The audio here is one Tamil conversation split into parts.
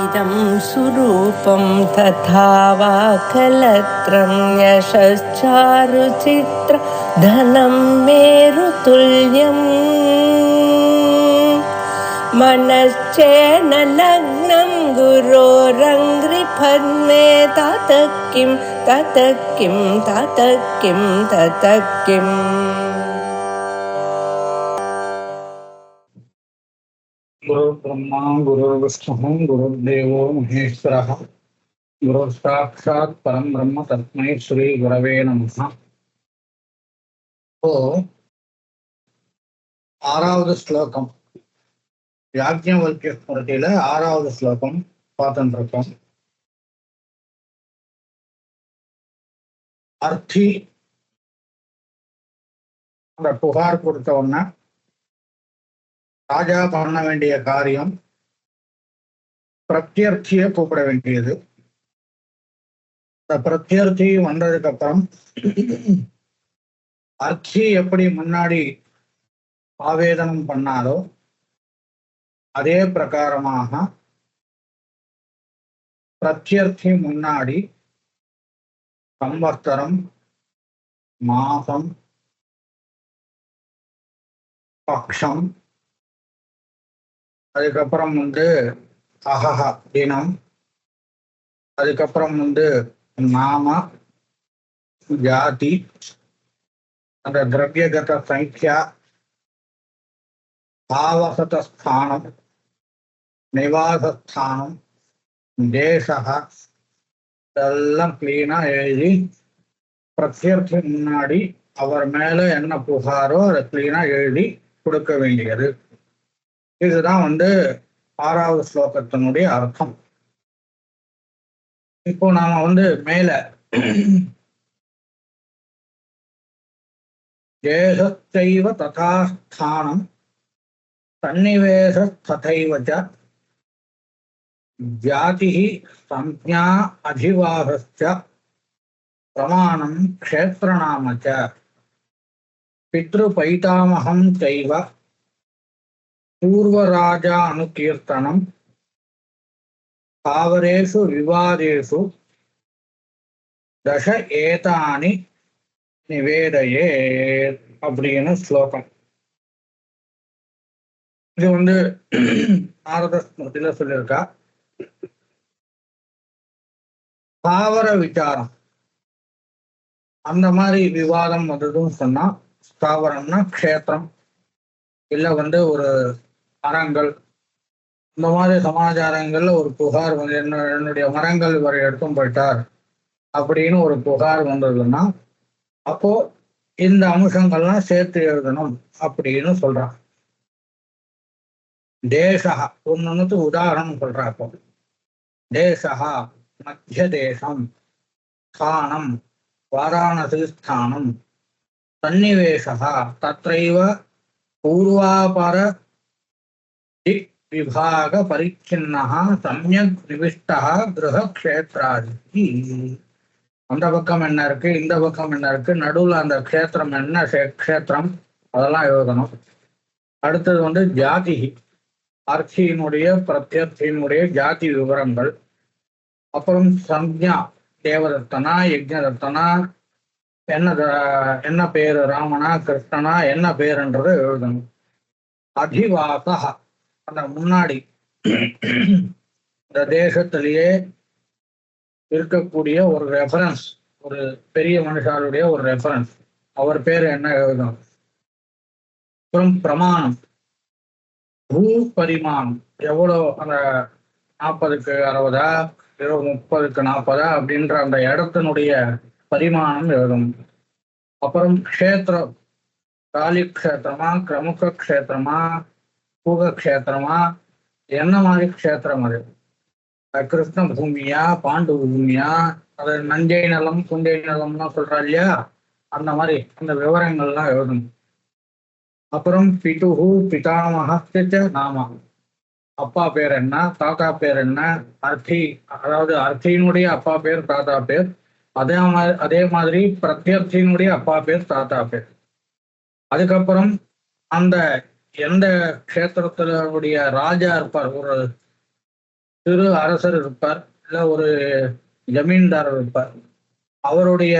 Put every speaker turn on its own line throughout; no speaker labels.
इदं सुरूपं तथा वा कलत्रं यशश्चारुचित्र धनं मेरुतुल्यम् मनश्चेन लग्नं गुरोरङ्घ्रिपद्मे ततः किं ततः किं ततः किं ततः किम्
गुरु ब्रह्मा गुरु विष्णु गुरुदेवो महेश्वरः गुरु साक्षात् परम ब्रह्म तस्मै श्री गुरवे नमः. இப்போ ஆறாவது ஸ்லோகம் யாக்ஞவல்க்ய ஸ்மிருதியில ஆறாவது ஸ்லோகம் பார்த்துட்டு இருக்கோம். அர்த்தி அந்த புகார் கொடுத்த உடனே ராஜா பண்ண வேண்டிய காரியம் பிரத்யர்த்திய கூப்பிட வேண்டியது. இந்த பிரத்யர்த்தி வந்ததுக்கு அப்புறம் அர்த்தி எப்படி முன்னாடி ஆவேதனம் பண்ணாரோ அதே பிரகாரமாக பிரத்யர்த்தி முன்னாடி சம்வத்சரம், மாசம், பக்ஷம், அதுக்கப்புறம் அகஹ தினம், அதுக்கப்புறம் நாம, ஜாதி, அந்த திரவியகத சங்கியா, பாவசதஸ்தானம், நிவாசஸ்தானம், தேசக இதெல்லாம் கிளீனா எழுதி பிரத்யர்த்தி முன்னாடி அவர் மேல என்ன புகாரோ அதை கிளீனா எழுதி கொடுக்க வேண்டியது. இதுதான் ஆறாவது ஸ்லோகத்தினுடைய அர்த்தம். இப்போ நாம மேல தேசத்தைவ ததாஸ்தானம் சன்னிவேச ததைவச்ச ஜாதி சம்ஞா அதிவாசஸ்ச பிரமாணம் க்ஷேத்ரநாமச்ச பித்ருபைதாமகம் சைவ பூர்வராஜா அனுகீர்த்தனம் தாவரேஷு விவாதேஷு தச ஏதானி நிவேதையே அப்படின்னு ஸ்லோகம். இது நாரத ஸ்மிருதியில சொல்லியிருக்கா. தாவர விசாரம் அந்த மாதிரி விவாதம் வந்ததுன்னு சொன்னா, ஸ்தாவரம்னா க்ஷேத்திரம் இல்ல ஒரு மரங்கள், இந்த மாதிரி சமாச்சாரங்கள்ல ஒரு புகார் என்னுடைய மரங்கள் இவர் எடுத்தும் போயிட்டார் அப்படின்னு ஒரு புகார் வந்ததுன்னா அப்போ இந்த அம்சங்கள்லாம் சேர்த்து எழுதணும் அப்படின்னு சொல்றான். தேசகா ஒன்னுக்கு உதாரணம் சொல்றா. அப்போ தேசகா மத்திய தேசம், ஸ்தானம் வாராணசி ஸ்தானம், சன்னிவேசகா தத்ரைவ பூர்வாபர விபாக பரிச்சின்னஹ சம்யக் நிவிஷ்டஹ கிரகக்ஷேத்ராதி. அந்த பக்கம் என்ன இருக்கு, இந்த பக்கம் என்ன இருக்கு, நடுவுல அந்த க்ஷேத்திரம் என்ன க்ஷேத்திரம், அதெல்லாம் எழுதணும். அடுத்தது ஜாதி, அர்த்தியினுடைய பிரத்யர்த்தியினுடைய ஜாதி விவரங்கள். அப்புறம் சம்ஞா, தேவதத்தனா யஜ்ஞதத்தனா, என்ன பேரு, ராமனா கிருஷ்ணனா என்ன பேருன்றது எழுதணும். அதிவாசா, அந்த முன்னாடி இந்த தேசத்திலேயே இருக்கக்கூடிய ஒரு ரெஃபரன்ஸ், ஒரு பெரிய மனுஷாருடைய ஒரு ரெஃபரன்ஸ், அவர் பேர் என்ன எழுதணும். அப்புறம் பிரமாணம், பூ பரிமாணம், எவ்வளோ அந்த 40க்கு 60, 30க்கு 40 அப்படின்ற அந்த இடத்தினுடைய பரிமாணம் எழுதணும். அப்புறம் க்ஷேத்திரம், காலி க்ஷேத்திரமா, கிரமுக க்ஷேத்திரமா, பூகக்ஷேத்திரமா, என்ன மாதிரி க்ஷேத்திரம் அது, கிருஷ்ண பூமியா பாண்டு பூமியா, அது நஞ்சை நலம் குஞ்சை நலம்லாம் சொல்றா இல்லையா, அந்த மாதிரி அந்த விவரங்கள்லாம் எழுதணும். அப்புறம் பிதுஹு பிதாமகஸ்ய நாமா, அப்பா பேர் என்ன, தாத்தா பேர் என்ன, அர்த்தி அதாவது அர்த்தியினுடைய அப்பா பேர் தாத்தா பேர், அதே மாதிரி பிரத்யர்த்தியினுடைய அப்பா பேர் தாத்தா பேர். அதுக்கப்புறம் அந்த எந்த க்ஷேத்திரத்தினுடைய ராஜா இருப்பார், ஒரு சிறு அரசர் இருப்பார், இல்ல ஒரு ஜமீன்தாரர் இருப்பார். அவருடைய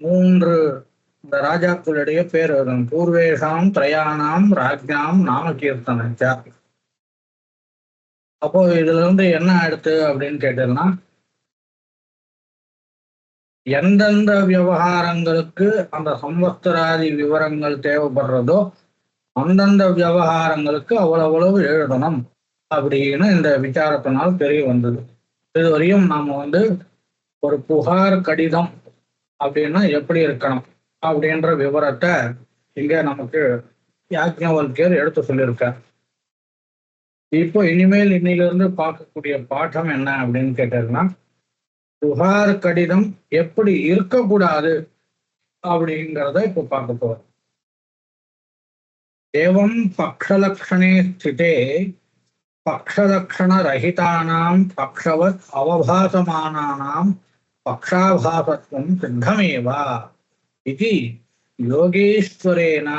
3 இந்த ராஜாக்களுடைய பேர் வரும். பூர்வேஷாம் திரயாணாம் ராஜ்யாம் நாம கீர்த்தனச்சா. அப்போ இதுல இருந்து என்ன அடுத்து அப்படின்னு கேட்டீங்கன்னா, எந்தெந்த விவகாரங்களுக்கு அந்த சம்வத்சராதி விவரங்கள் தேவைப்படுறதோ அந்தந்த விவகாரங்களுக்கு அவ்வளவு எழுதணும் அப்படின்னு இந்த விசாரத்தினால் தெரிய வந்தது. இதுவரையும் நாம ஒரு புகார் கடிதம் அப்படின்னா எப்படி இருக்கணும் அப்படின்ற விவரத்தை இங்க நமக்கு யாக்ஞவல்கியர் எடுத்து சொல்லியிருக்கார். இப்போ இனிமேல் இன்னிலிருந்து பார்க்கக்கூடிய பாடம் என்ன அப்படின்னு கேட்டதுன்னா, புகார் கடிதம் எப்படி இருக்கக்கூடாது அப்படிங்கிறத இப்போ பார்க்க போறோம். ஏவம் பக்ஷலக்ஷணே ஸ்திதே பக்ஷலக்ஷண ரஹிதானாம் பக்ஷவத் அவபாசமானானாம் பக்ஷாபாசத்வம் சித்தமேவா இது யோகேஸ்வரேன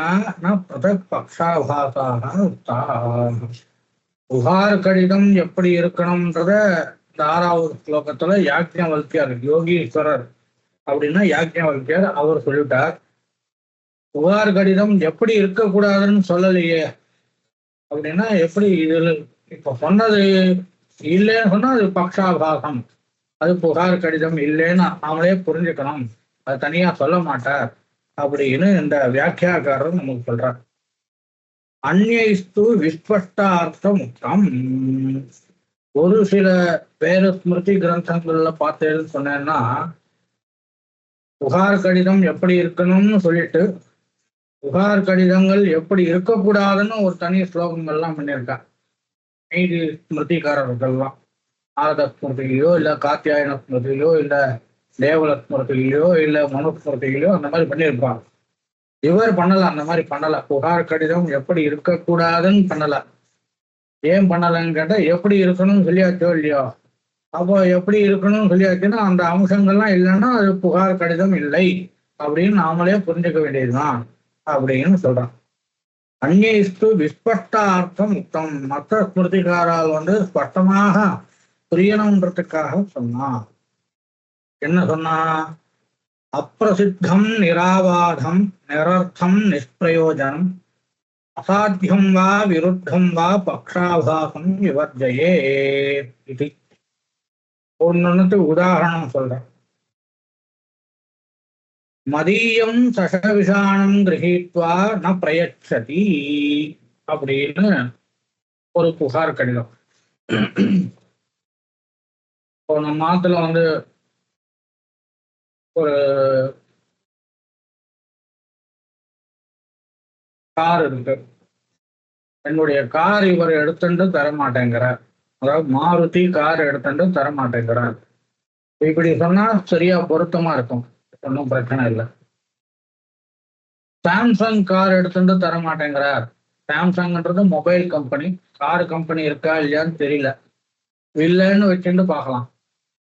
ந பிரதக் பக்ஷாபாசாக உக்தாः. புகார் கடிதம் எப்படி இருக்கணும்ன்றத இந்த 6வது ஸ்லோகத்துல யாக்ஞவல்கியர், யோகீஸ்வரர் அப்படின்னா யாக்ஞவல்கியர் அவர் சொல்லிட்டார். புகார் கடிதம் எப்படி இருக்கக்கூடாதுன்னு சொல்லலையே அப்படின்னா எப்படி இதுல இப்ப சொன்னது இல்லைன்னு சொன்னா அது பக்ஷாபாசம், அது புகார் கடிதம் இல்லைன்னு நாமளே புரிஞ்சுக்கணும், அது தனியா சொல்ல மாட்டார் அப்படின்னு இந்த வியாக்கியாக்காரர் நமக்கு சொல்றார். அந்யஸ்து விஸ்பஷ்டார்த்த முக்தம். ஒரு சில வேறு ஸ்மிருதி கிரந்தங்கள்ல பார்த்தேன்னு சொன்னேன்னா, புகார் கடிதம் எப்படி இருக்கணும்னு சொல்லிட்டு புகார் கடிதங்கள் எப்படி இருக்கக்கூடாதுன்னு ஒரு தனி ஸ்லோகங்கள்லாம் பண்ணியிருக்காங்க. மீதி ஸ்மிருதிகாரர்கள்லாம் நாரத ஸ்மிருதியிலையோ இல்ல காத்தியாயன ஸ்மிருதியிலோ இல்ல தேவல ஸ்மிருதியிலையோ இல்ல மனுஸ்மிருதியிலையோ அந்த மாதிரி பண்ணியிருப்பாங்க. இவர் பண்ணல, அந்த மாதிரி பண்ணல. புகார் கடிதம் எப்படி இருக்கக்கூடாதுன்னு பண்ணல. ஏன் பண்ணலன்னு கேட்டா, எப்படி இருக்கணும்னு சொல்லியாச்சோ இல்லையோ. அப்போ எப்படி இருக்கணும்னு சொல்லியாச்சுன்னா அந்த அம்சங்கள்லாம் இல்லைன்னா அது புகார் கடிதம் இல்லை அப்படின்னு நாமளே புரிஞ்சுக்க வேண்டியதுதான் அப்படின்னு சொல்றான். அந்யஸ்து விஸ்பஷ்டார்த்தம் முக்தம். மற்ற ஸ்மிருதிகாரால் ஸ்பஷ்டமாக புரியணுன்றதுக்காக சொன்னான். என்ன சொன்னா? அப்பிரசித்தம் நிராவாதம் நிரர்த்தம் நிஷ்பிரயோஜனம் அசாத்தியம் வா விருத்தம் வா பக்ஷாபாசம் விவர்ஜயே. இது ஒன்னுக்கு உதாரணம் சொல்றேன். மதியம் சசவிஷாணம் கிரகித்வா ந பிரயச்சதி அப்படின்னு ஒரு புகார் கடிதம். இப்போ நம்ம மாத்துல ஒரு கார் இருக்கு. என்னுடைய கார் இவர் எடுத்துட்டு தர மாட்டேங்கிறார். அதாவது மாருதி கார் எடுத்துட்டு தர மாட்டேங்கிறார். இப்படி சொன்னா சரியா பொருத்தமா இருக்கும், ஒன்றும் பிரச்சனை இல்லை. சாம்சங் கார் எடுத்துட்டு தர மாட்டேங்கிறார். சாம்சங்ன்றது மொபைல் கம்பெனி, கார் கம்பெனி இருக்கா இல்லையான்னு தெரியல, இல்லைன்னு வச்சுட்டு பார்க்கலாம்.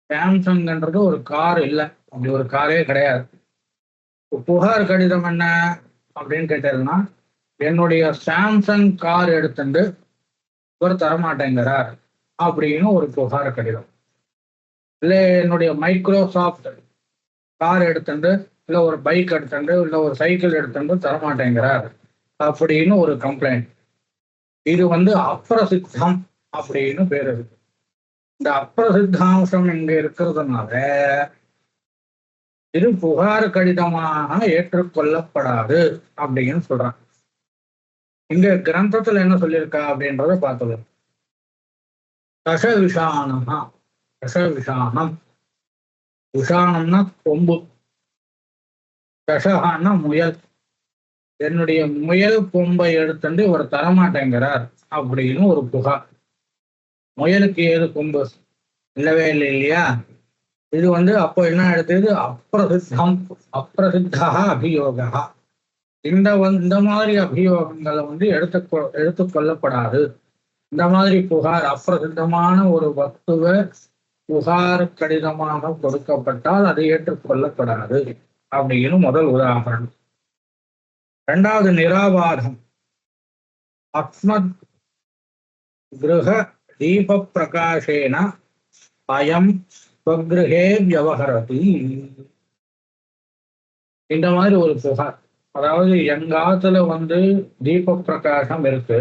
சாம்சங்ன்றது ஒரு கார் இல்லை, அப்படி ஒரு காரே கிடையாது. புகார் கடிதம் என்ன அப்படின்னு கேட்டதுன்னா, என்னுடைய சாம்சங் கார் எடுத்துட்டு இவர் தரமாட்டேங்கிறார் அப்படின்னு ஒரு புகார் கடிதம். இல்லை என்னுடைய மைக்ரோசாஃப்ட் கார் எடுத்துட்டு, இல்லை ஒரு பைக் எடுத்துட்டு, இல்லை ஒரு சைக்கிள் எடுத்துட்டு தரமாட்டேங்கிறார் அப்படின்னு ஒரு கம்ப்ளைண்ட். இது அப்பிரசித்தம் அப்படின்னு பேர் இருக்கு. இந்த அப்பிரசித்தாம்சம் இங்க இருக்கிறதுனால இது புகார் கடிதமாக ஏற்றுக்கொள்ளப்படாது அப்படின்னு சொல்றான். இங்க கிரந்தத்துல என்ன சொல்லியிருக்கா அப்படின்றத பார்த்துக்கலாம். தசவிஷானமா, தசவிஷானம், விஷானம்னா கொம்பு, தசகான்னா முயல். என்னுடைய முயல் கொம்பை எடுத்துட்டு இவர் தரமாட்டேங்கிறார் அப்படின்னு ஒரு புகார். முயலுக்கு ஏது கொம்பு? இல்லவே இல்லை இல்லையா? இது அப்போ என்ன எடுத்தது? அப்பிரசித்தம், அப்பிரசித்தா அபியோகா. இந்த மாதிரி அபியோகங்களை எடுத்துக்கொள்ளப்படாது. இந்த மாதிரி புகார், அப்பிரசித்தமான ஒரு வஸ்துவை புகார் கடிதமாக கொடுக்கப்பட்டால் அது ஏற்றுக்கொள்ளப்படாது அப்படின்னு முதல் உதாரணம். இரண்டாவது நிராபாதம். அஸ்மத் கிரக தீப பிரகாசேன அயம் ஸ்வக்ருஹே வியவஹரதி. இந்த மாதிரி ஒரு புகார். அதாவது எங்காத்துல தீப பிரகாசம் இருக்கு,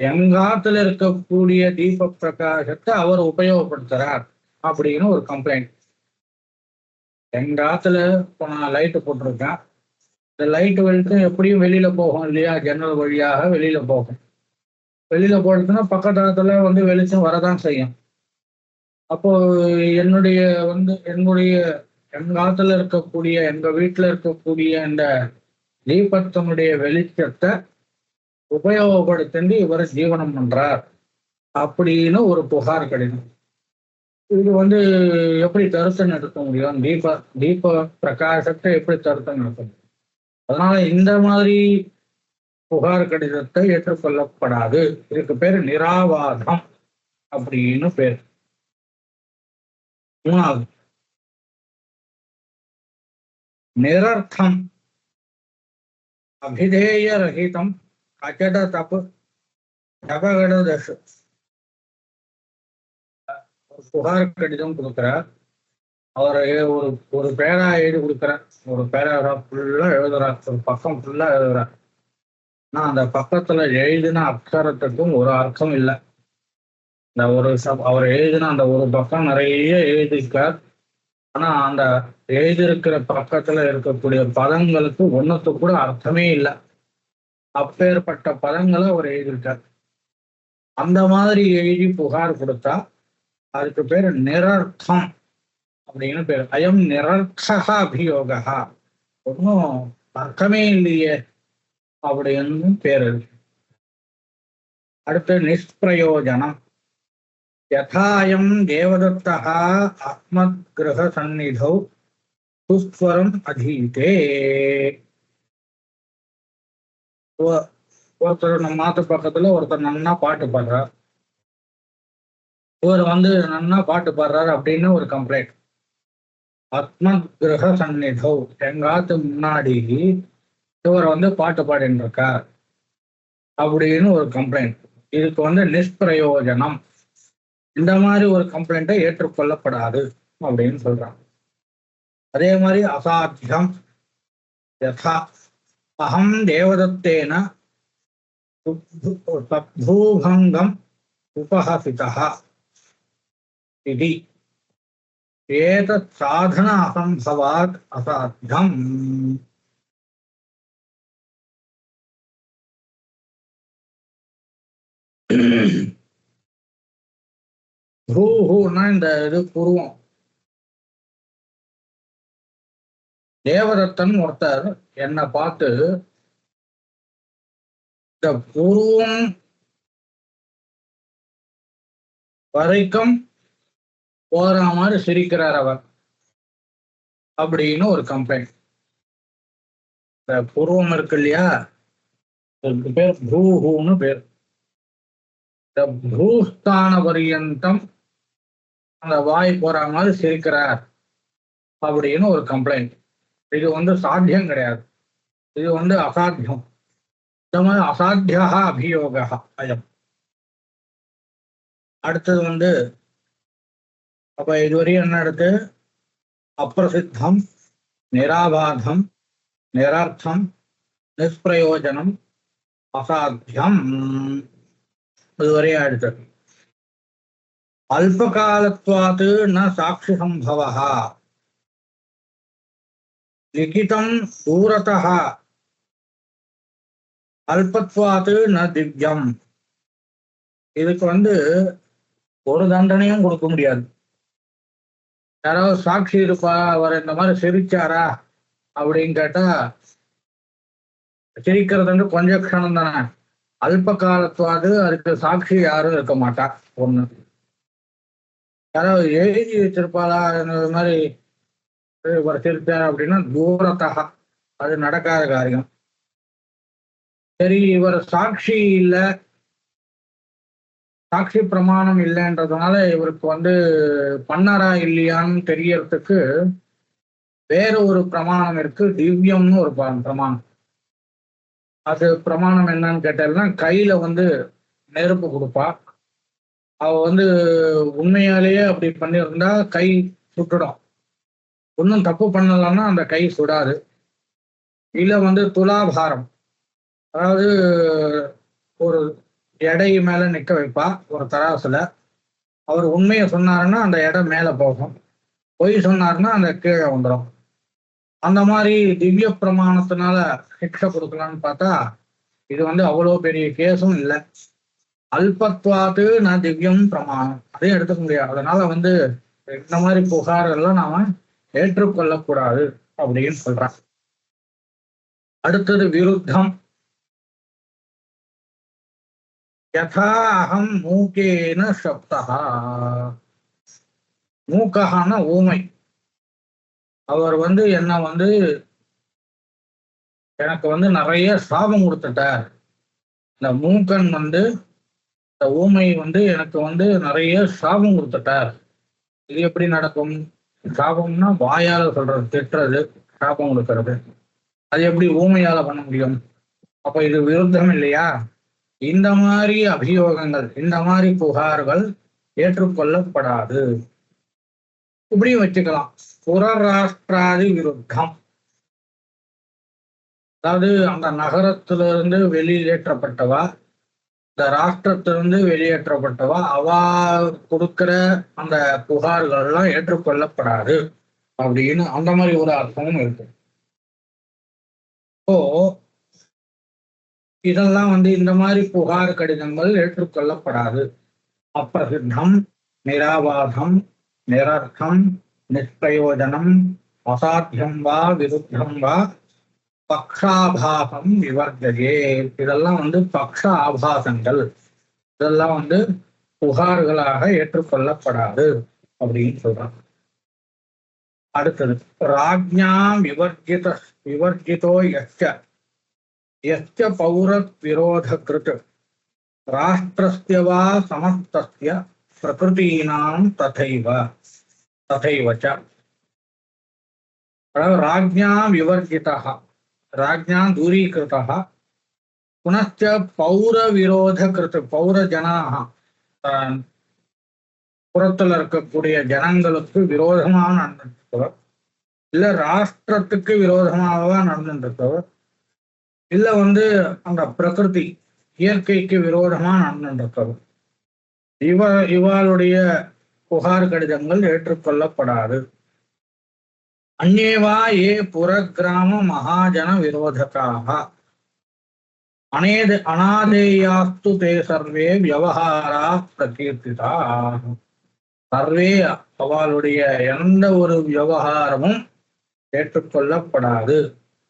எங்காத்துல இருக்கக்கூடிய தீப பிரகாசத்தை அவர் உபயோகப்படுத்துறார் அப்படின்னு ஒரு கம்ப்ளைண்ட். எங்காத்துல இப்போ நான் லைட்டு போட்டிருக்கேன், இந்த லைட்டு வெளிச்சம் எப்படியும் வெளியில போகும் இல்லையா, ஜன்னல் வழியாக வெளியில போகும். வெளியில போடுறதுன்னா பக்கத்துல வெளிச்சம் வரதான் செய்யும். அப்போ என்னுடைய எங்காத்துல இருக்கக்கூடிய எங்க வீட்டுல இருக்கக்கூடிய இந்த தீபத்தினுடைய வெளிச்சத்தை உபயோகப்படுத்தி இவர் ஜீவனம் பண்றார் அப்படின்னு ஒரு புகார் கிடைக்கும். இது எப்படி தருத்தம் நடத்த முடியும்? தீப பிரகாசத்தை எப்படி தருத்தம் நடத்த முடியும்? அதனால இந்த மாதிரி புகார் கடிதத்தை ஏற்றுக்கொள்ளப்படாது. இதுக்கு பேரு நிராவாதம் அப்படின்னு பேர். மூணாவது நிரர்த்தம் அபிதேய ரஹிதம் அச்சட தப்பு ஜபகடதசு. புகார் கடிதம் கொடுக்கிறார், அவர் ஒரு பேரா எழுதி கொடுக்கிறார், ஒரு பேராகிராஃப் ஃபுல்லா எழுதுறார், ஒரு பக்கம் ஃபுல்லா எழுதுறார். ஆனா அந்த பக்கத்துல எழுதின அக்ஷரத்துக்கும் ஒரு அர்த்தம் இல்லை. அவர் எழுதின அந்த ஒரு பக்கம் நிறைய எழுதியிருக்கார். ஆனா அந்த எழுதியிருக்கிற பக்கத்துல இருக்கக்கூடிய பதங்களுக்கு ஒன்னுக்கு கூட அர்த்தமே இல்லை. அப்பேற்பட்ட பதங்களை அவர் எழுதியிருக்கார். அந்த மாதிரி எழுதி புகார் கொடுத்தா அதுக்கு பேரு நிரர்த்தம் அப்படின்னு பேரு. அயம் நிரர்த்தகா அபியோகா, ஒன்னும் அர்த்தமே இல்லையே அப்படின்னு பேரு. அடுத்து நிஷ்பிரயோஜனம். யதாயம் தேவதத்தா ஆத்மத் கிரக சந்நிதௌ சுஸ்வரம் அதீதே. ஒருத்தர் நம்ம மாத்து பக்கத்துல ஒருத்தர் நன்னா பாட்டு பாடுறார், இவர் நன்னா பாட்டு பாடுறாரு அப்படின்னு ஒரு கம்ப்ளைண்ட். ஆத்மத் கிரக சந்நிதௌ, எங்காத்து முன்னாடி இவர் பாட்டு பாடின்னு இருக்கார் அப்படின்னு ஒரு கம்ப்ளைண்ட். இதுக்கு நிஷ்பிரயோஜனம். இந்த மாதிரி ஒரு கம்ப்ளைண்ட்டை ஏற்றுக்கொள்ளப்படாது அப்படின்னு சொல்றாங்க. அதே மாதிரி அசாத்தியம். யதா அகம் தேவதத்தேன பூபங்கம் உபஹசிதா இதி ஏதத் சாதன அசம்பவாத் அசாத்தியம். இந்த இது புருவம். தேவதத்தன் ஒருத்தர் என்னை பார்த்து இந்த புருவம் வரைக்கும் போற மாதிரி சிரிக்கிறார் அவர் அப்படின்னு ஒரு கம்ப்ளைண்ட். இந்த புருவம் இருக்கு இல்லையா, இதுக்கு பேர் பூஹூன்னு பேர். இந்த பூஸ்தான பரியந்தம் அந்த வாய் போற மாதிரி சிரிக்கிறார் அப்படின்னு ஒரு கம்ப்ளைண்ட். இது சாத்தியம் கிடையாது, இது அசாத்தியம். இந்த மாதிரி அசாத்தியா அபியோகா அயம். அடுத்தது அப்ப இதுவரையும் என்ன எடுத்து? அப்பிரசித்தம், நிராபாதம், நிரார்த்தம், நிஷ்பிரயோஜனம், அசாத்தியம். இதுவரையும் எடுத்தது. அல்பகாலத்வாத் ந சாட்சி சம்பவः, லிகிதம் தூரதः, அல்பத்வாத் ந திவ்யம். இதுக்கு ஒரு தண்டனையும் கொடுக்க முடியாது. யாராவது சாட்சி இருப்பா, அவர் இந்த மாதிரி சிரிச்சாரா அப்படின்னு கேட்டா, சிரிக்கிறது கொஞ்ச க்ஷணம் தானே. அல்ப காலத்துவாது அதுக்கு சாட்சி யாரும் இருக்க மாட்டா. ஒண்ணு யாராவது எழுதி வச்சிருப்பாளா இந்த மாதிரி இவர் சிரிச்சார் அப்படின்னா தூரத்தக, அது நடக்காத காரியம். சரி, இவர் சாட்சி இல்லை, சாட்சி பிரமாணம் இல்லைன்றதுனால இவருக்கு பண்ணாரா இல்லையான்னு தெரியறதுக்கு வேற ஒரு பிரமாணம் இருக்கு, திவ்யம்னு ஒரு பிரமாணம். அது பிரமாணம் என்னன்னு கேட்டா, கையில நெருப்பு கொடுப்பா, அவ வந்து உண்மையாலேயே அப்படி பண்ணியிருந்தா கை சுட்டுடும். ஒன்றும் தப்பு பண்ணலன்னா அந்த கை சுடாது. இல்ல வந்து துலாபாரம், அதாவது ஒரு எடை மேல நிக்க வைப்பா ஒரு தராசுல. அவர் உண்மையை சொன்னாருன்னா அந்த எடை மேல போகும், பொய் சொன்னாருன்னா அந்த கீழே வந்துடும். அந்த மாதிரி திவ்ய பிரமாணத்தினால சிக்ஷை கொடுக்கலான்னு பார்த்தா இது வந்து அவ்வளோ பெரிய கேஸும் இல்லை. அல்பத்வாத்து நான் திவ்யம் பிரமாணம் அதையும் எடுத்துக்க முடியாது. அதனால வந்து இந்த மாதிரி புகாரெல்லாம் நாம ஏற்றுக்கொள்ளக்கூடாது அப்படின்னு சொல்றான். அடுத்தது விருத்தம். யதா அகம் மூக்கேன சப்தா. மூக்ககான ஊமை. அவர் வந்து என்ன வந்து எனக்கு வந்து நிறைய சாபம் கொடுத்துட்டார். இந்த மூக்கன் வந்து இந்த ஊமை வந்து எனக்கு வந்து நிறைய சாபம் கொடுத்துட்டார். இது எப்படி நடக்கும்? சாபம்னா வாயால சொல்றது, திட்டுறது, சாபம் கொடுக்கறது. அது எப்படி ஊமையால பண்ண முடியும்? அப்ப இது விருத்தம் இல்லையா? இந்த மாதிரி அபியோகங்கள், இந்த மாதிரி புகார்கள் ஏற்றுக்கொள்ளப்படாது. இப்படியும் வச்சுக்கலாம். புறராஷ்டிராதி விருத்தம், அதாவது அந்த நகரத்திலிருந்து வெளியேற்றப்பட்டவா, இந்த ராஷ்டிரத்திலிருந்து வெளியேற்றப்பட்டவா, அவா கொடுக்கிற அந்த புகார்கள்லாம் ஏற்றுக்கொள்ளப்படாது அப்படின்னு அந்த மாதிரி ஒரு அர்த்தமும் இருக்கு. இப்போ இதெல்லாம் வந்து இந்த மாதிரி புகார் கடிதங்கள் ஏற்றுக்கொள்ளப்படாது. அப்பிரசித்தம், நிராபாதம், நிரர்த்தம், நிஷ்பிரயோஜனம், அசாத்தியம் வா விருத்தம் வா பக்ஷாபாசம் விவர்ஜயே. இதெல்லாம் வந்து பக்ஷ ஆபாசங்கள். இதெல்லாம் வந்து புகார்களாக ஏற்றுக்கொள்ளப்படாது அப்படின்னு சொல்றாங்க. அடுத்தது ராஜ்ஞாம் விவர்ஜிதோ யஸ்ய பௌரத் விரோத கிருத் ராஷ்டிரஸ்ய வா சமஸ்தஸ்ய பிரகிருதீனாம் ததைவ ச. ராஜ்ஞா விவர்ஜிதः, ராஜ்ஞா தூரீகிருதः, புனச்ச பௌர விரோத கிருத், பௌர ஜனாக, புறத்துல இருக்கக்கூடிய ஜனங்களுக்கு விரோதமாக நடந்துருக்கவர், இல்ல ராஷ்டிரத்துக்கு விரோதமாகவா நடந்துருக்கவர், இல்ல வந்து அந்த பிரகிருதி இயற்கைக்கு விரோதமா நடந்துருக்கவர், இவாளுடைய புகார் கடிதங்கள் ஏற்றுக்கொள்ளப்படாது. அந்நேவா ஏ புறக்கிராம மகாஜன விரோதகாக அநாதேயாஸ்து தே சர்வே வியவஹாரா பிரகீர்த்திதா. சர்வே, அவளுடைய எந்த ஒரு விவகாரமும் ஏற்றுக்கொள்ளப்படாது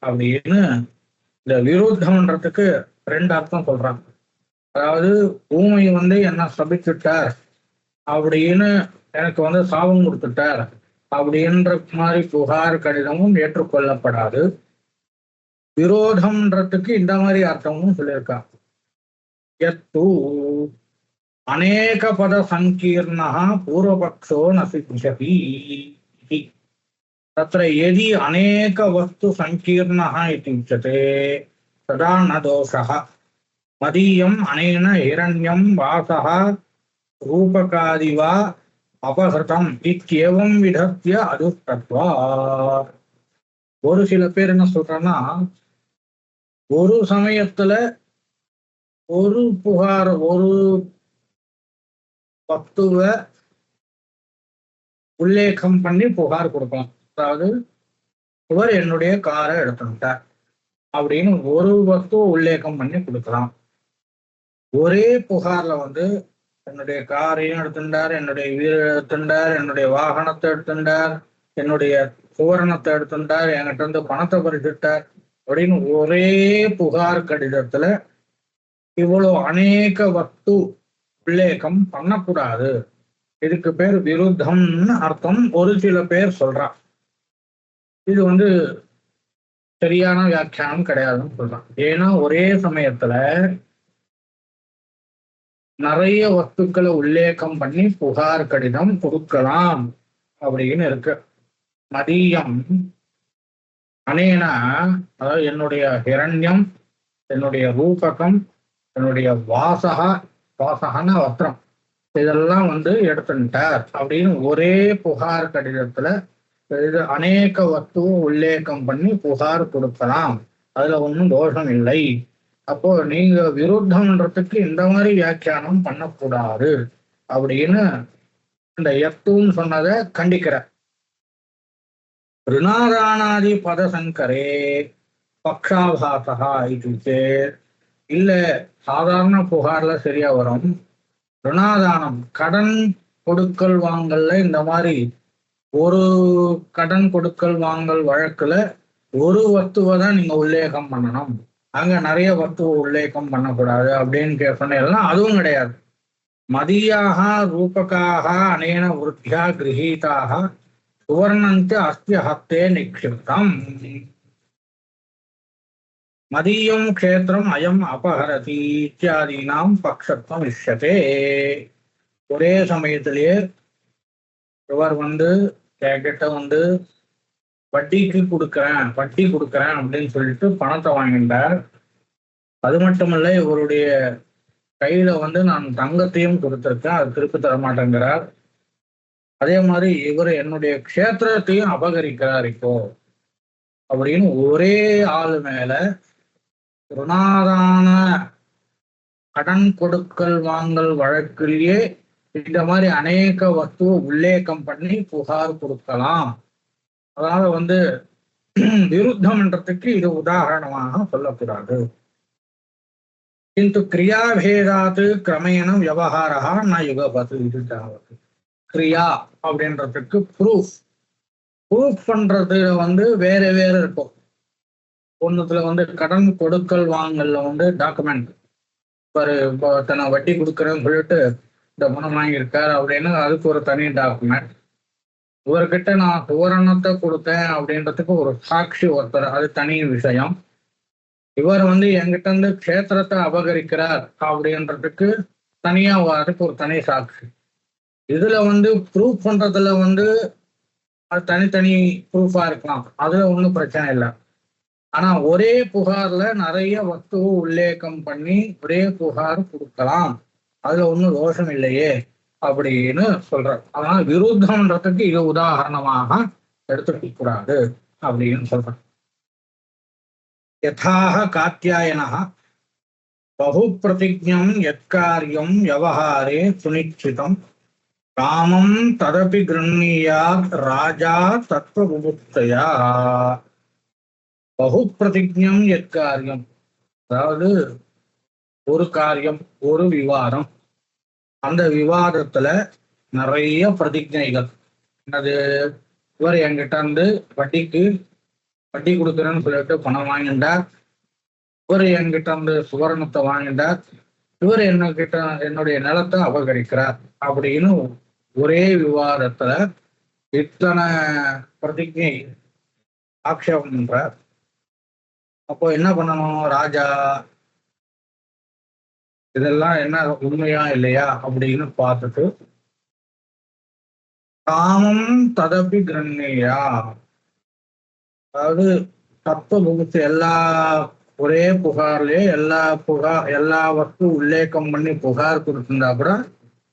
அப்படின்னு இந்த விருத்தம்ன்றதுக்கு ரெண்டு அர்த்தம் சொல்றாங்க. அதாவது ஊமை வந்து என்ன சபிச்சுட்டார் அப்படின்னு, எனக்கு வந்து சாபம் கொடுத்துட்டார் அப்படின்ற மாதிரி புகார் கடிதமும் ஏற்றுக்கொள்ளப்படாது. விரோதம்ன்றதுக்கு இந்த மாதிரி அர்த்தமும் சொல்லியிருக்காங்க. யத்து அநேக பத சங்கீர்ணா பூர்வபக்ஷோ ந சித்தியதி. தத்ர யதி அநேக வஸ்து சங்கீர்ணः இதி உச்யते ததா ந தோஷः. மதீயம் அனேன ஹிரண்யம் வாசः ரூபகாதி வா அபஹிருதம் இத்யேவம் விதத்ய அதுஷ்டத்வாத். ஒரு சில பேர் என்ன சொல்றேன்னா, ஒரு சமயத்துல ஒரு புகார், ஒரு வஸ்துவை உல்லேகம் பண்ணி புகார் கொடுக்கலாம். அதாவது இவர் என்னுடைய காரை எடுத்துட்டார் அப்படின்னு ஒரு வஸ்துவை உல்லேகம் பண்ணி கொடுக்கலாம். ஒரே புகார்ல வந்து என்னுடைய காரையும் எடுத்துட்டார், என்னுடைய வீடு எடுத்துட்டார், என்னுடைய வாகனத்தை எடுத்துட்டார், என்னுடைய சுவரணத்தை எடுத்துட்டார், என்கிட்ட இருந்து பணத்தை பறிச்சுட்டார் அப்படின்னு ஒரே புகார் கடிதத்துல இவ்வளவு அநேக வஸ்து உல்லேகம் பண்ணக்கூடாது. இதுக்கு பேர் விருத்தம்னு அர்த்தம் ஒரு சில பேர் சொல்றான். இது வந்து சரியான வியாக்கியானம் கிடையாதுன்னு சொல்றான். ஏன்னா ஒரே சமயத்துல நிறைய வஸ்துக்களை உல்லேகம் பண்ணி புகார் கடிதம் கொடுக்கலாம் அப்படின்னு இருக்கு. மதியம் அனேனா, அதாவது என்னுடைய ஹிரண்யம், என்னுடைய ரூபகம், என்னுடைய வாசகன வஸ்திரம், இதெல்லாம் எடுத்துட்டார் அப்படின்னு ஒரே புகார் கடிதத்துல இது அநேக வஸ்துவும் உல்லேகம் பண்ணி புகார் கொடுக்கலாம். அதுல ஒன்றும் தோஷம் இல்லை. அப்போ நீங்க விருத்தம்ன்றதுக்கு இந்த மாதிரி வியாக்கியானம் பண்ணக்கூடாது அப்படின்னு இந்த எத்துன்னு சொன்னதை கண்டிக்கிற. ரிணாதானாதி பதசங்கரே பக்ஷாபாசா இது இல்ல சாதாரண புகார்ல சரியா வரும். ரிணாதானம் கடன் கொடுக்கல் வாங்கல்ல இந்த மாதிரி ஒரு கடன் கொடுக்கல் வாங்கல் வழக்குல ஒரு வஸ்துவை தான் நீங்க உல்லேகம் பண்ணணும், அங்க நிறைய வஸ்துவை உல்லேகம் பண்ணக்கூடாது அப்படின்னு சொன்னீங்கன்னா அதுவும் கிடையாது. மதியாக ரூபகாக அனேன விருத்தியா கிரகீதாக சுவர்ணந்து அஸ்ய ஹஸ்தே நிக்ஷிப்தம் மதியம் க்ஷேத்திரம் அயம் அபஹரதி இத்தியாதீனாம் பக்ஷத்வம் இஷ்யதே. ஒரே சமயத்திலேயே இவர் என்கிட்ட வட்டி கொடுக்குறேன் அப்படின்னு சொல்லிட்டு பணத்தை வாங்கிட்டார். அது மட்டுமல்ல, இவருடைய கையில நான் தங்கத்தையும் கொடுத்திருக்கேன், அது திருப்பி தர மாட்டேங்கிறார். அதே மாதிரி இவர் என்னுடைய க்ஷேத்திரத்தையும் அபகரிக்கிறார் இப்போ அப்படின்னு ஒரே ஆளு மேல ருணாதான கடன் கொடுக்கல் வாங்கல் வழக்கிலேயே இந்த மாதிரி அநேக வஸ்துவை உல்லேகம் பண்ணி புகார் கொடுக்கலாம். அதாவது விருத்தம்ன்றதுக்கு இது உதாரணமாக சொல்லக்கூடாது. கிந்து கிரியாபேதாத்து கிரமேண விவகாரா ந யுகபது. இதுதான் கிரியா அப்படின்றதுக்கு ப்ரூஃப் பண்றது வேற இருக்கும். ஒன்னுத்துல கடன் கொடுக்கல் வாங்கல்ல டாக்குமெண்ட் தன்னை வட்டி கொடுக்குறேன்னு சொல்லிட்டு இந்த பணம் வாங்கியிருக்காரு அப்படின்னு அதுக்கு ஒரு தனி டாக்குமெண்ட். இவர்கிட்ட நான் சுவரணத்தை கொடுத்தேன் அப்படின்றதுக்கு ஒரு சாட்சி ஒருத்தர், அது தனி விஷயம். இவர் என்கிட்ட க்ஷேத்திரத்தை அபகரிக்கிறார் அப்படின்றதுக்கு தனியா அதுக்கு ஒரு தனி சாட்சி. இதுல ப்ரூஃப் பண்றதுல அது தனித்தனி ப்ரூஃபா இருக்கலாம், அதுல ஒன்றும் பிரச்சனை இல்லை. ஆனா ஒரே புகார்ல நிறைய வஸ்துவை உல்லேகம் பண்ணி ஒரே புகார் கொடுக்கலாம், அதுல ஒன்றும் தோஷம் இல்லையே அப்படின்னு சொல்றார். அதனால விருத்தம்ன்றதுக்கு இது உதாரணமாக எடுத்துக்க கூடாது அப்படின்னு சொல்றார். யதாக காத்யாயனா பகு பிரதிஜம் யத்காரியம் விவகாரே சுனிச்சிதம் காமம் ததபி கிருண்ணியாத் ராஜா தத்துவ விமுக்தயா. பகு பிரதிஜம் எக்காரியம், அதாவது ஒரு காரியம், ஒரு விவாதம், அந்த விவாதத்துல நிறைய பிரதிஜைகள். அது இவர் என்கிட்ட வட்டி கொடுக்குறேன்னு சொல்லிட்டு பணம் வாங்கிட்டார், இவர் என்கிட்ட சுவர்ணத்தை வாங்கிட்டார், இவர் என்னுடைய நிலத்தை அபகரிக்கிறார் அப்படின்னு ஒரே விவாதத்துல இத்தனை பிரதிஜை ஆக்ஷேபம் பண்றார். அப்போ என்ன பண்ணணும்? ராஜா இதெல்லாம் என்ன உண்மையா இல்லையா அப்படின்னு பார்த்துட்டு காமம் ததபி கிரண்யா, அதாவது தத்துவ புகுத்து எல்லா ஒரே புகார்லயே எல்லா வஸ்து உல்லேகம் பண்ணி புகார் கொடுத்திருந்தா கூட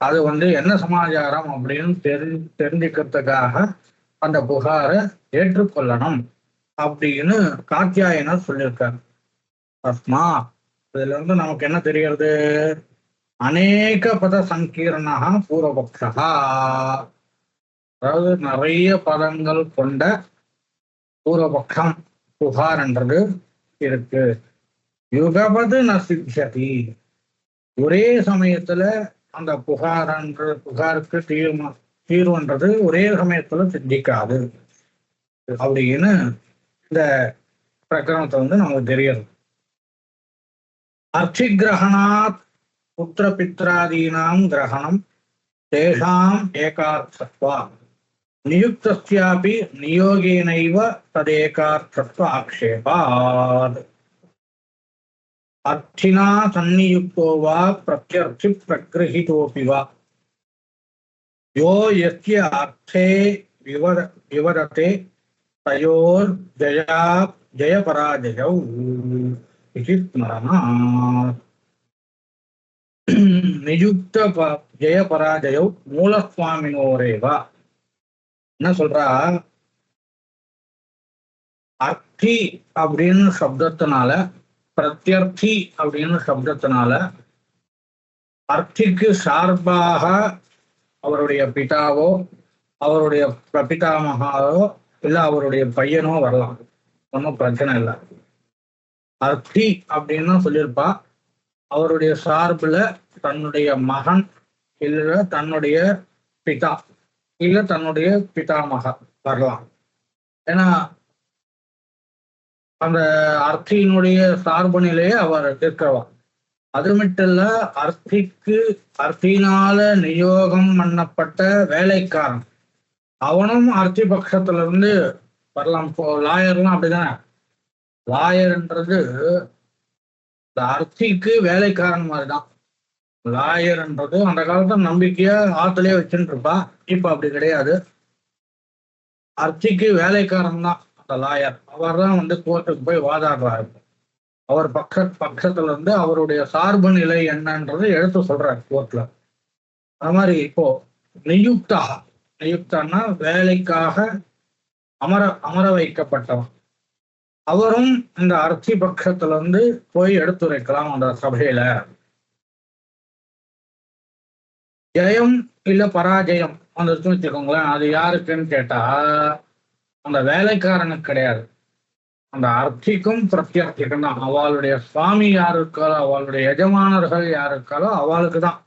அது என்ன சமாச்சாரம் அப்படின்னு தெரிஞ்சுக்கிறதுக்காக அந்த புகாரை ஏற்றுக்கொள்ளணும் அப்படின்னு காத்யாயனர் சொல்லியிருக்காரு. தஸ்மா இதுல நமக்கு என்ன தெரிகிறது? அநேக பத சங்கீர்ணா பூர்வபக்ஷா, அதாவது நிறைய பதங்கள் கொண்ட பூர்வபக்ஷம் புகார்ன்றது இருக்கு. யுகபது ந சித்தியதி, ஒரே சமயத்துல அந்த புகாருக்கு தீர்வுன்றது ஒரே சமயத்துல சித்திக்காது அப்படின்னு இந்த பிரகரணத்தை நமக்கு தெரியாது. அர்ச்சிகிரகணாத் புத்திர பித்ராதீனாம் கிரகணம் தேஷாம் ஏகார்த்தத்வா நியுக்தஸ்யாபி நியோகேனைவ ததேகார்த்தத்வ ஆக்ஷேபாத். அர்ச்சினா சன்னியுக்தோ வா பிரத்யர்த்தி பிரகிருஹிதோபி வா யோ யஸ்ய அர்த்தே விவததே தயோர் ஜெயபராஜயௌ இது ஸ்மரணாத். நியுக்த ஜெய பராஜயோ மூலசுவாமினோரேவா. என்ன சொல்றா, அர்த்தி அப்படின்னு சப்தத்தினால, பிரத்யர்த்தி அப்படின்னு சப்தத்தினால அர்த்திக்கு சார்பாக அவருடைய பிதாவோ அவருடைய பிரபிதாமகாவோ இல்ல அவருடைய பையனோ வரலாம், ஒன்றும் பிரச்சனை இல்லை. அர்த்தி அப்படின்னு சொல்லியிருப்பா, அவருடைய சார்புல தன்னுடைய மகன் இல்ல தன்னுடைய பிதா இல்ல தன்னுடைய பிதாமக வரலாம். ஏன்னா அந்த அர்த்தியினுடைய சார்பு நிலையை அவர் இருக்கிறவா. அது மட்டும் இல்ல, அர்த்தியினால நியோகம் பண்ணப்பட்ட வேலைக்காரன் அவனும் அர்த்தி பட்சத்துல இருந்து வரலாம். இப்போ லாயர்லாம் அப்படிதானே, லாயர்ன்றது இந்த அர்த்திக்கு வேலைக்காரன் மாதிரிதான். லாயர்ன்றது அந்த காலத்துல நம்பிக்கையா ஆத்துலயே வச்சுட்டு இருப்பா, இப்ப அப்படி கிடையாது. அர்த்திக்கு வேலைக்காரன் தான் அந்த லாயர். அவர் தான் கோர்ட்டுக்கு போய் வாதாடுறாரு. அவர் பட்சத்துல இருந்து அவருடைய சார்பு நிலை என்னன்றது எடுத்து சொல்றாரு கோர்ட்ல. அது மாதிரி இப்போ நியுக்தான்னா வேலைக்காக அமர வைக்கப்பட்டவன், அவரும் இந்த அர்த்தி பட்சத்துல இருந்து போய் எடுத்துரைக்கலாம் அந்த சபையில. ஜெயம் இல்ல பராஜயம் வந்துருச்சுன்னு வச்சுக்கோங்களேன், அது யாருக்குன்னு கேட்டா அந்த வேலைக்காரனுக்கு கிடையாது, அந்த அர்த்திக்கும் பிரத்யர்த்திக்கும் தான். அவளுடைய சுவாமி யாரு இருக்காளோ, அவளுடைய எஜமானர்கள் யாரு இருக்காளோ அவளுக்கு தான்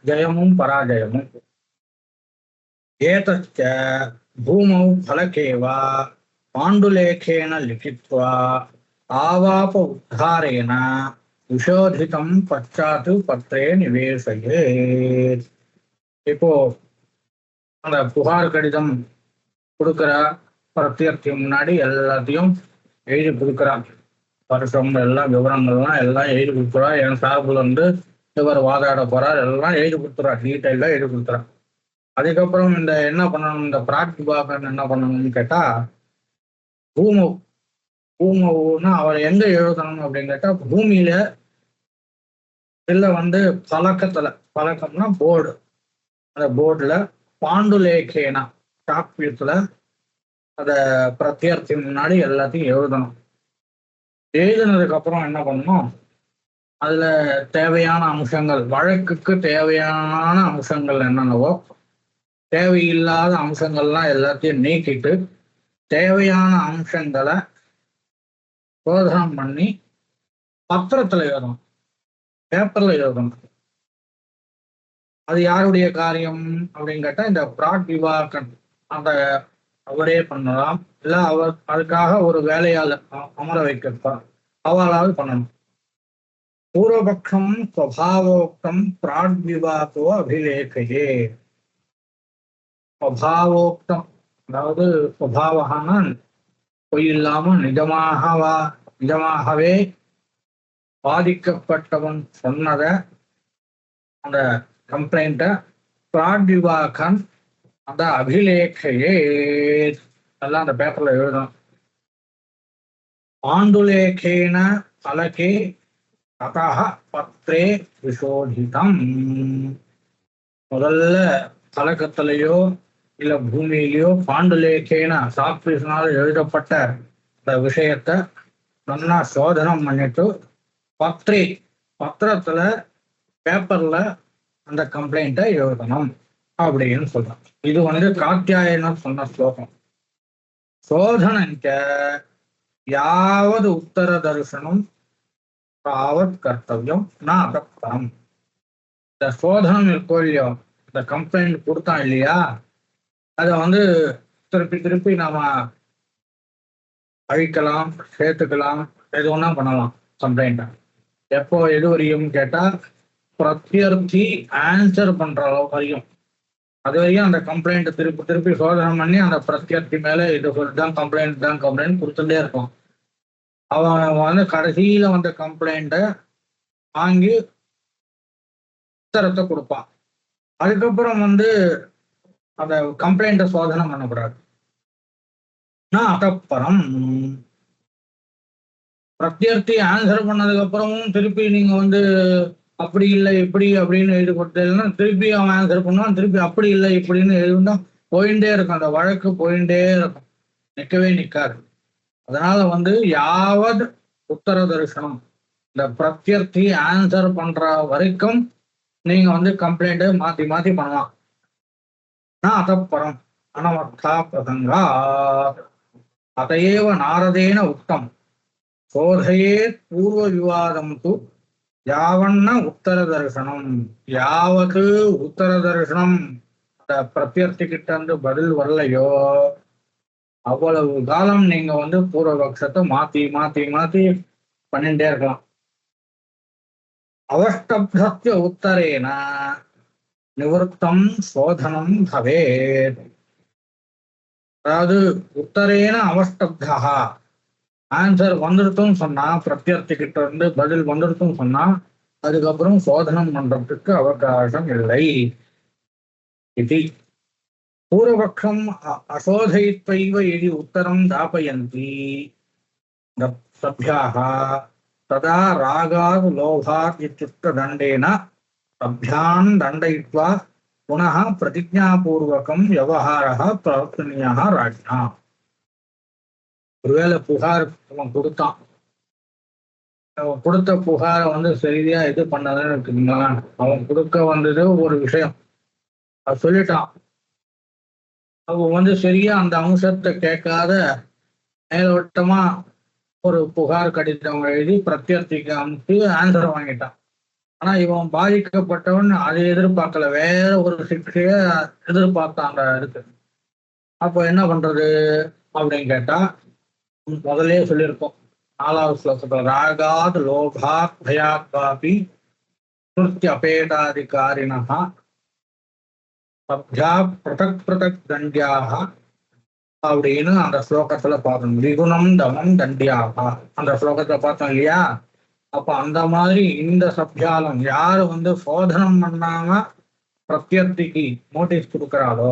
ஜெயமும் பராஜயமும். ஏதச்ச பூமௌ பலகேவா பாண்டுலேகேன லிகித்வா ஆவாப உத்தாரேன விஷோதிதம் பச்சாத்து பத்ரே நிவேசையே. இப்போ அந்த புகார் கடிதம் கொடுக்கிற பிரத்யர்த்தி முன்னாடி எல்லாத்தையும் எழுதி கொடுக்குறான். வருஷம் எல்லாம் விவரங்கள்லாம் எல்லாம் எழுதி கொடுக்குறா. என் சார்புல இவர் வாதாட போறார், எல்லாம் எழுதி கொடுத்துறா, டீட்டெயிலா எழுதி கொடுத்துறான். அதுக்கப்புறம் இந்த என்ன பண்ணணும், இந்த பிராக்டிபாகன் என்ன பண்ணணும்னு கேட்டா, பூமவுன்னா அவர் எங்க எழுதணும் அப்படின்னு கேட்டா, பூமியில இல்ல பழக்கம்னா போர்டு, அந்த போர்டுல பாண்டுலேகேனா சாக்பீஸ்ல அத பிரத்யர்த்தி முன்னாடி எல்லாத்தையும் எழுதணும். எழுதினதுக்கு அப்புறம் என்ன பண்ணணும், அதுல தேவையான அம்சங்கள், வழக்குக்கு தேவையான அம்சங்கள் என்னென்னவோ, தேவையில்லாத அம்சங்கள்லாம் எல்லாத்தையும் நீக்கிட்டு தேவையான அம்சங்களை சோதனம் பண்ணி பத்திரத்துல எழுதணும், பேப்பர்ல எழுதணும். அது யாருடைய காரியம் அப்படின்னு கேட்டா, இந்த பிராக்டிவாக்கன் அந்த அவரே பண்ணலாம், இல்ல அவர் அதுக்காக ஒரு வேலையாளர் அமர வைக்கப்பா அவளாவது பண்ணணும். பூர்வபக்ஷம் ஸ்வபாவோக்தம் பிராக்விவாகோ அபிலேகையே. ஸ்வபாவோக்தம் அதாவது ஸ்வபாவகான பொய் இல்லாம நிஜமாகவே பாதிக்கப்பட்டவன் சொன்னத அந்த கம்ப்ளைண்ட பிராக்விவாகன் அந்த அபிலேகையே எல்லாம் அந்த பேப்பர்ல எழுதணும். பாண்டுலேகேன பலகே ததஹ பத்ரே விசோதிதம். முதல்ல பலகத்திலேயோ இல்ல பூமியிலேயோ பாண்டுலேகேன சாக்பீஸ்னால எழுதப்பட்ட இந்த விஷயத்த நல்லா சோதனம் பண்ணிட்டு பத்திரத்துல பேப்பர்ல அந்த கம்ப்ளைண்ட்டை எழுதணும் அப்படின்னு சொல்றான். இது காத்தியாயனர் சொன்ன ஸ்லோகம். சோதனஞ்ச யாவது உத்தர தரிசனம் தாவத் கர்த்தவியம் ந அகப்பரம். இந்த சோதனம் இருக்கோ இல்லையோ, இந்த கம்ப்ளைண்ட் கொடுத்தான் இல்லையா, அதை திருப்பி நாம அழிக்கலாம், சேர்த்துக்கலாம், எது ஒண்ணா பண்ணலாம் கம்ப்ளைண்ட. எப்போ எது வரையும் கேட்டா, பிரத்யர்த்தி ஆன்சர் பண்ற அளவு வரையும், அது வரையும் அந்த கம்ப்ளைண்ட் திருப்பி சோதனை பண்ணி அந்த பிரத்யர்த்தி மேல இது தான் கம்ப்ளைண்ட் கொடுத்துட்டே இருக்கும். அவன் கடைசியில வந்த கம்ப்ளைண்ட வாங்கி உத்தரத்தை கொடுப்பான். அதுக்கப்புறம் அந்த கம்ப்ளைண்ட சோதனை பண்ணக்கூடாது. அப்புறம் பிரத்யர்த்தி ஆன்சர் பண்ணதுக்கு அப்புறமும் திருப்பி நீங்க அப்படி இல்லை இப்படி அப்படின்னு எழுதி கொடுத்ததுன்னா திருப்பி அவன் ஆன்சர் பண்ணுவான், திருப்பி அப்படி இல்லை இப்படின்னு எழுதுனா போயிட்டே இருக்கும், அந்த வழக்கு போயிட்டே இருக்கும், நிற்கவே நிற்காது. அதனால யாவது உத்தர தரிசனம் இந்த பிரத்யர்த்தி ஆன்சர் பண்ற வரைக்கும் நீங்க கம்ப்ளைண்ட் மாத்தி மாத்தி பண்ணலாம். அதப்பரம் அனவர்த்தா பிரசங்கா அதையேவ நாரதேன உக்தம் சோதையே பூர்வ விவாதம் து யாவண்ண உத்தர தரிசனம். யாவது உத்தர தரிசனம் அந்த பிரத்யர்த்தி கிட்ட இருந்து பதில் வரலையோ அவ்வளவு காலம் நீங்க பூர்வபக்ஷத்தை மாத்தி மாத்தி மாத்தி பண்ணிட்டே இருக்கலாம். அவஷ்டப்தஸ்ய உத்தரேன நிவர்த்தம் சோதனம் பவேத். அதாவது உத்தரேன அவஷ்டப்தா ஆன்சர் வந்துருத்தும் சொன்னா, பிரத்யர்த்தி கிட்ட இருந்து பதில் வந்துருத்தும் சொன்னா அதுக்கப்புறம் சோதனம் பண்றதுக்கு அவகாசம் இல்லை. இது பூர்வபக்ஷம் அசோதயித்வைவ எதி உத்தரம் தாபயந்தி சப்யாः ததா ராகாத் லோபாத் இத்யுக்த தண்டேன சப்யான் தண்டயித்வா புனः பிரதிஜ்ஞாபூர்வகம் விவகாரः பிரவர்த்தனீயः ராஜ்ஞா. ஒருவேளை புகார் அவன் கொடுத்தான், அவன் கொடுத்த புகாரை சரியா இது பண்ணதுன்னு இருக்குங்களா, அவன் கொடுக்க வந்தது ஒரு விஷயம் அது சொல்லிட்டான், அவன் சரியா அந்த அம்சத்தை கேட்காத மேலோட்டமா ஒரு புகார் கடிதம் எழுதி பிரத்யர்த்திக்கு அனுப்பி ஆன்சர் வாங்கிட்டான். ஆனா இவன் பாதிக்கப்பட்டவன் அதை எதிர்பார்க்கல, வேற ஒரு சிக்ஷைய எதிர்பார்த்தான் இருக்கு. அப்போ என்ன பண்றது அப்படின்னு கேட்டா முதலே சொல்லியிருக்கோம் 4வது ஸ்லோகத்துல ராகாத் லோபாத் பயாத் காபி ஸ்மிருத்தி அபேதாதிகாரிணா சப்யா பிரதக் பிரதக் தண்டியாக அப்படின்னு அந்த ஸ்லோகத்துல பார்த்தோம். திகுணம் தமம் தண்டியாக அந்த ஸ்லோகத்துல பார்த்தோம் இல்லையா. அப்ப அந்த மாதிரி இந்த சப்யாலம் யாரு சோதனம் பண்ணாம பிரத்யர்த்திக்கு நோட்டீஸ் கொடுக்கிறாளோ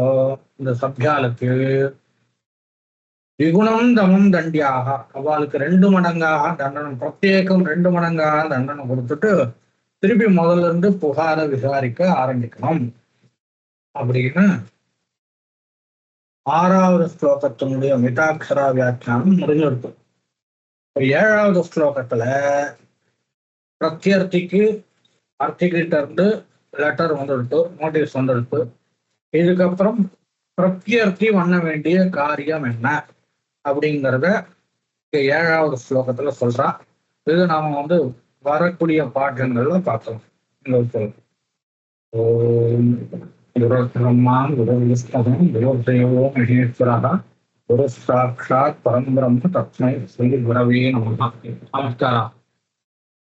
இந்த சப்யாலுக்கு திகுணம் தமம் தண்டியாக அவளுக்கு 2 மடங்காக தண்டனம், பிரத்யேகம் 2 மடங்காக தண்டனை கொடுத்துட்டு திருப்பி முதல்ல இருந்து புகாரை விசாரிக்க ஆரம்பிக்கணும் அப்படின்னு 6வது ஸ்லோகத்தினுடைய மிதாட்சரா வியாக்கியானம் முடிஞ்சிருக்கு. 7வது ஸ்லோகத்துல பிரத்யர்த்திக்கு அர்த்திகிட்ட இருந்து லெட்டர் வந்துடுத்து, நோட்டீஸ் வந்துடுத்து. இதுக்கப்புறம் பிரத்யர்த்தி பண்ண வேண்டிய காரியம் என்ன அப்படிங்கிறத 7வது ஸ்லோகத்துல சொல்றான். இது நாம வரக்கூடிய பாடங்கள்ல பார்த்தோம். ஓம் குருர்பிரம்மா குருர்விஷ்ணு குருர்தேவோ மகேஸ்வரः குரு சாட்சாத் பரம் பிரம்ம தஸ்மை ஸ்ரீ குரவே நமः. நமஸ்காரம்.